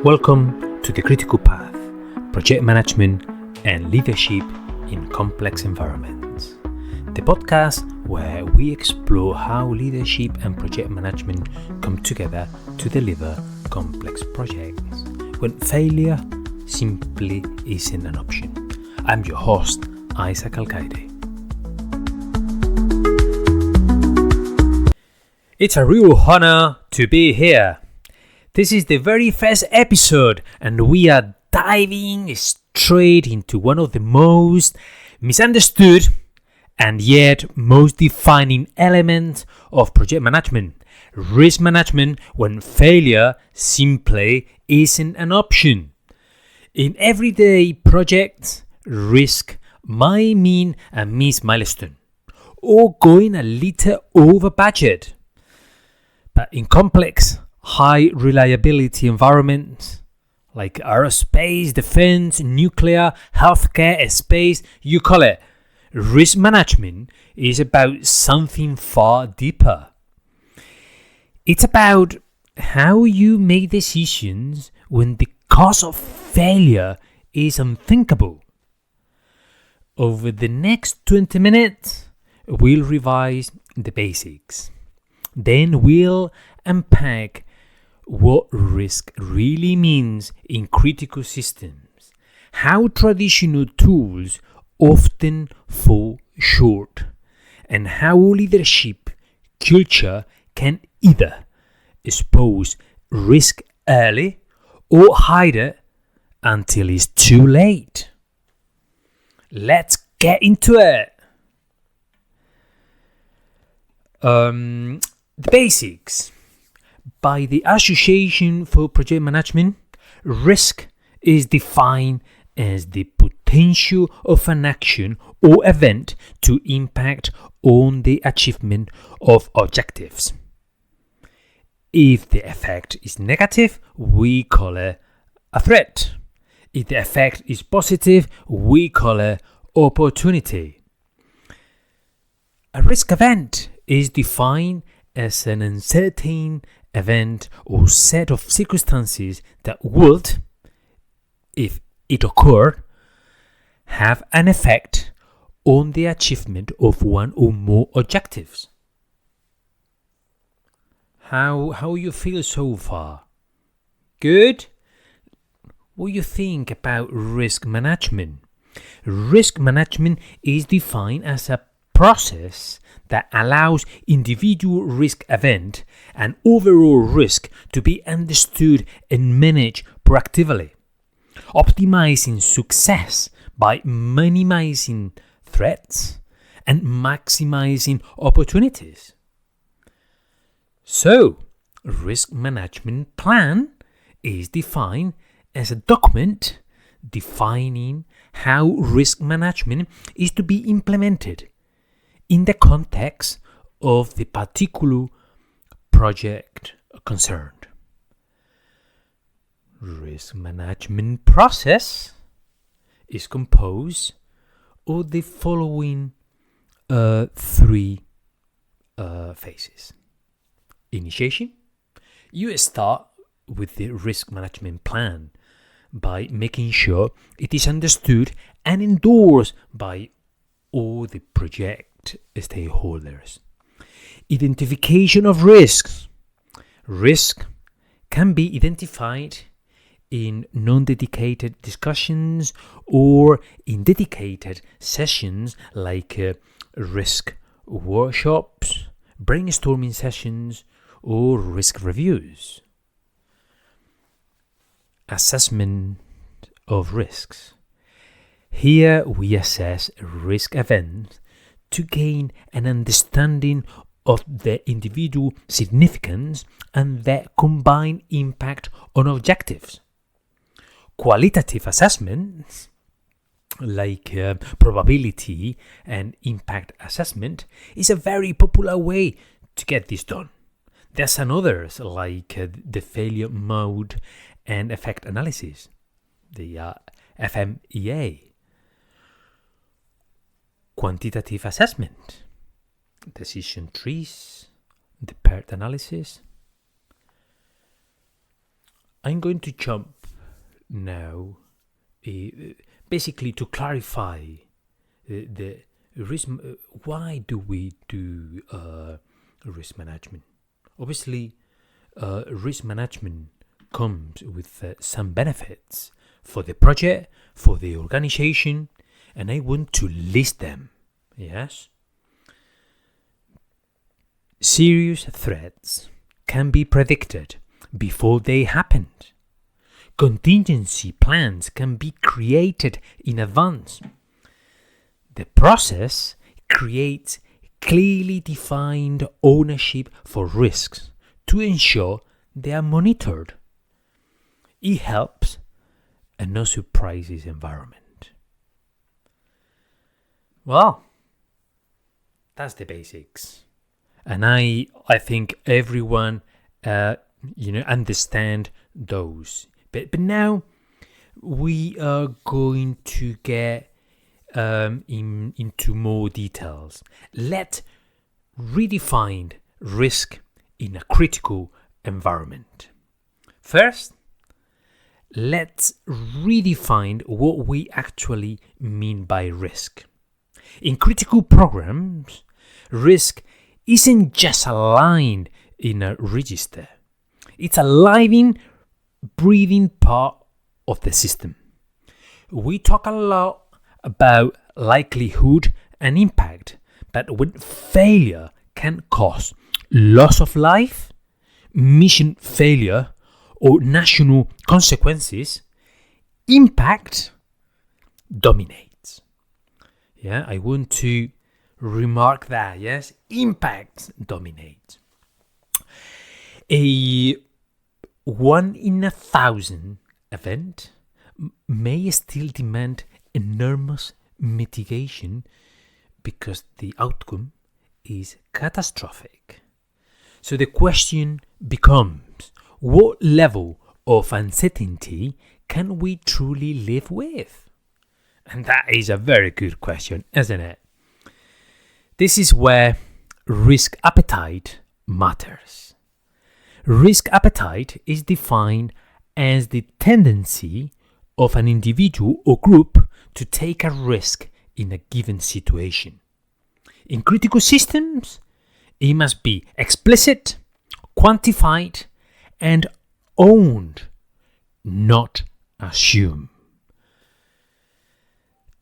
Welcome to The Critical Path, Project Management and Leadership in Complex Environments, the podcast where we explore how leadership and project management come together to deliver complex projects when failure simply isn't an option. I'm your host, Isaac Alcaide. It's a real honor to be here. This is the very first episode, and we are diving straight into one of the most misunderstood and yet most defining elements of project management: risk management when failure simply isn't an option. In everyday projects, risk might mean a missed milestone or going a little over budget. But in complex, high reliability environments like aerospace, defense, nuclear, healthcare, space, you call it, risk management is about something far deeper. It's about how you make decisions when the cost of failure is unthinkable. Over the next 20 minutes, we'll revise the basics. Then we'll unpack what risk really means in critical systems, how traditional tools often fall short, and how leadership culture can either expose risk early or hide it until it's too late. Let's get into it. The basics. By the Association for Project Management, risk is defined as the potential of an action or event to impact on the achievement of objectives. If the effect is negative, we call it a threat. If the effect is positive, we call it opportunity. A risk event is defined as an uncertain event or set of circumstances that would, if it occurred, have an effect on the achievement of one or more objectives. How you feel so far? Good? What do you think about risk management? Risk management is defined as a process that allows individual risk event and overall risk to be understood and managed proactively, optimizing success by minimizing threats and maximizing opportunities. So, risk management plan is defined as a document defining how risk management is to be implemented in the context of the particular project concerned. Risk management process is composed of the following three phases. Initiation. You start with the risk management plan by making sure it is understood and endorsed by all the project stakeholders. Identification of risks. Risk can be identified in non-dedicated discussions or in dedicated sessions like risk workshops, brainstorming sessions, or risk reviews. Assessment of risks. Here we assess risk events to gain an understanding of their individual significance and their combined impact on objectives. Qualitative assessments, like probability and impact assessment, is a very popular way to get this done. There's some others like the failure mode and effect analysis, the FMEA. Quantitative assessment, decision trees, the PERT analysis. I'm going to jump now, basically to clarify the risk. Why do we do risk management? Obviously, risk management comes with some benefits for the project, for the organization, and I want to list them. Yes? Serious threats can be predicted before they happened. Contingency plans can be created in advance. The process creates clearly defined ownership for risks to ensure they are monitored. It helps a no surprises environment. Well, that's the basics. And I think everyone understand those. But now we are going to get into more details. Let's redefine risk in a critical environment. First, let's redefine what we actually mean by risk. In critical programs, risk isn't just a line in a register. It's a living, breathing part of the system. We talk a lot about likelihood and impact, but when failure can cause loss of life, mission failure, or national consequences, impact dominates. Yeah, I want to remark that, yes, impact dominates. A 1 in 1,000 event may still demand enormous mitigation because the outcome is catastrophic. So the question becomes, what level of uncertainty can we truly live with? And that is a very good question, isn't it? This is where risk appetite matters. Risk appetite is defined as the tendency of an individual or group to take a risk in a given situation. In critical systems, it must be explicit, quantified, and owned, not assumed.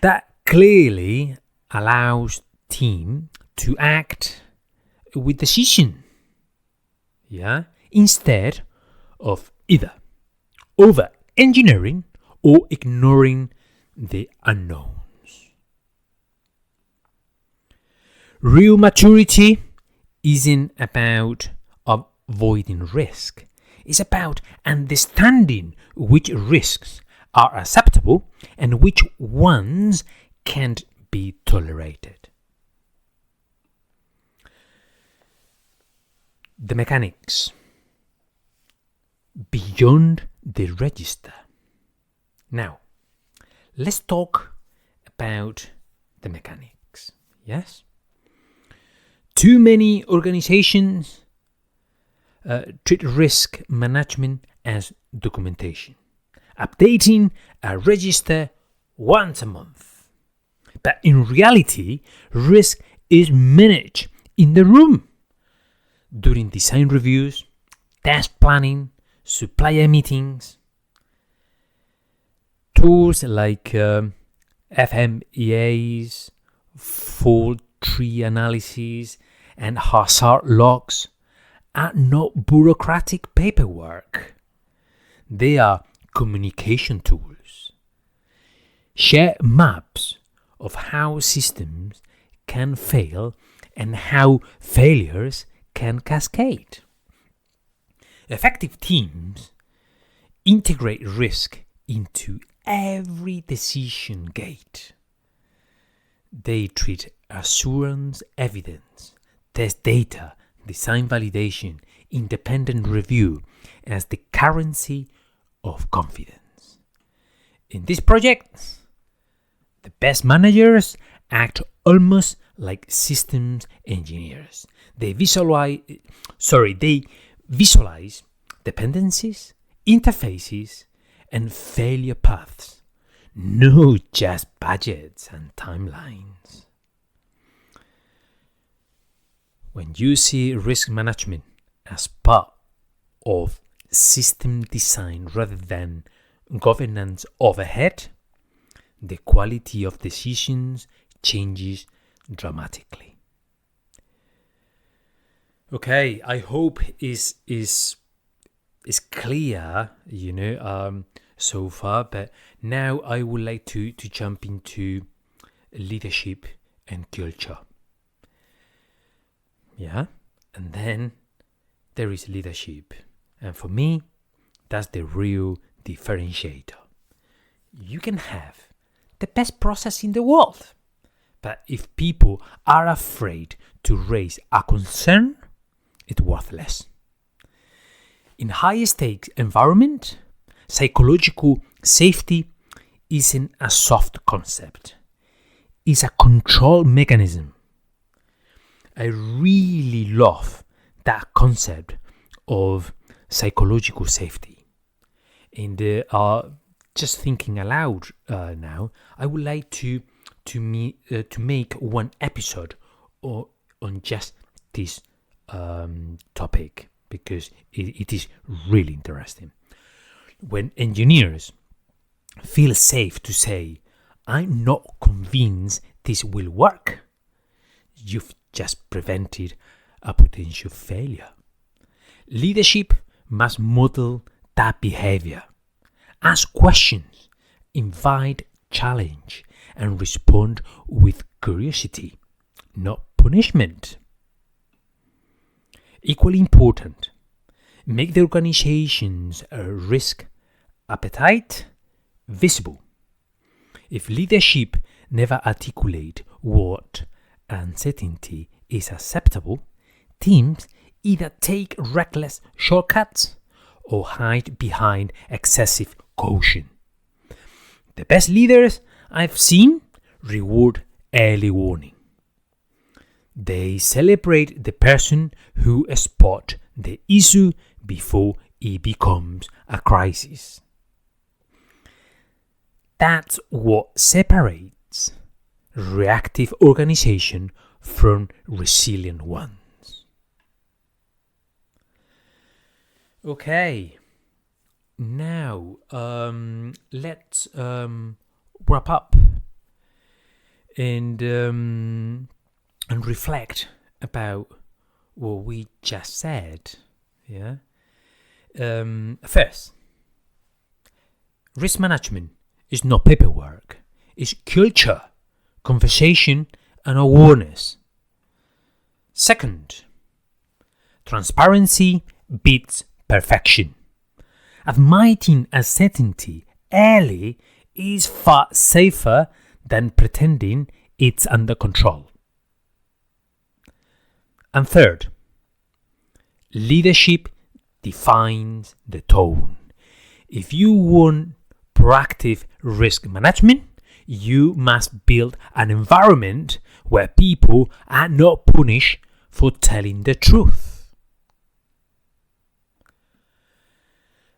That clearly allows team to act with decision, instead of either over engineering or ignoring the unknowns. Real maturity isn't about avoiding risk. It's about understanding which risks are acceptable and which ones can't be tolerated. The mechanics beyond the register. Now, let's talk about the mechanics. Yes? Too many organizations treat risk management as documentation, updating a register once a month. But in reality, risk is managed in the room during design reviews, task planning, supplier meetings. Tools like FMEAs, fault tree analysis, and hazard logs are not bureaucratic paperwork. They are communication tools. Share maps of how systems can fail and how failures can cascade. Effective teams integrate risk into every decision gate. They treat assurance evidence, test data, design validation, independent review as the currency of confidence. In these projects, the best managers act almost like systems engineers. They visualize dependencies, interfaces, and failure paths, not just budgets and timelines. When you see risk management as part of system design rather than governance overhead, the quality of decisions changes dramatically. Okay, I hope is clear, so far. But now I would like to jump into leadership and culture. Yeah, and then there is leadership, and for me, that's the real differentiator. You can have the best process in the world, but if people are afraid to raise a concern, it's worthless. In high-stakes environment, psychological safety isn't a soft concept. It's a control mechanism. I really love that concept of psychological safety. And just thinking aloud now, I would like to make one episode on just this topic, because it is really interesting. When engineers feel safe to say, I'm not convinced this will work, you've just prevented a potential failure. Leadership must model that behavior. Ask questions, invite challenge, and respond with curiosity, not punishment. Equally important, make the organization's risk appetite visible. If leadership never articulate what uncertainty is acceptable, teams either take reckless shortcuts or hide behind excessive caution. The best leaders I've seen reward early warning. They celebrate the person who spots the issue before it becomes a crisis. That's what separates reactive organization from resilient ones. Okay, now let's wrap up and reflect about what we just said. Yeah. First, risk management is not paperwork. It's culture, conversation, and awareness. Second, transparency beats perfection. Admitting uncertainty early is far safer than pretending it's under control. And third, leadership defines the tone. If you want proactive risk management, you must build an environment where people are not punished for telling the truth.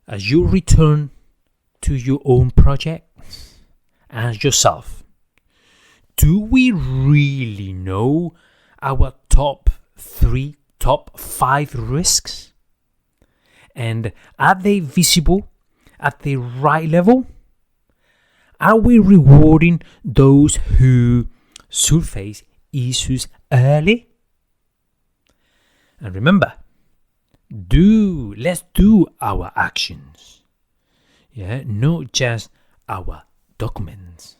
As you return to your own projects, ask yourself, do we really know our top 5 risks? And are they visible at the right level? Are we rewarding those who surface issues early? And remember, let's do our actions. Yeah, not just our documents.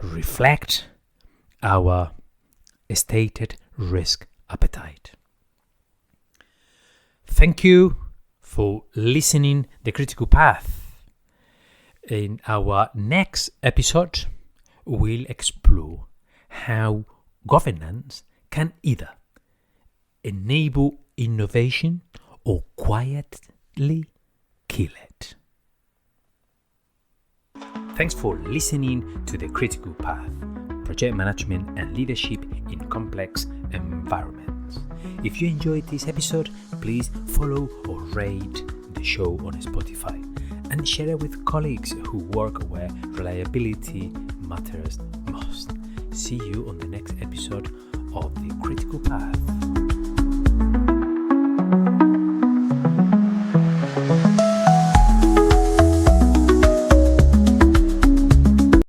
Reflect our stated risk appetite. Thank you for listening The Critical Path. In our next episode, we'll explore how governance can either enable innovation or quietly kill it. Thanks for listening to The Critical Path, project management and leadership in complex environments. If you enjoyed this episode, please follow or rate the the show on Spotify and share it with colleagues who work where reliability matters most. See you on the next episode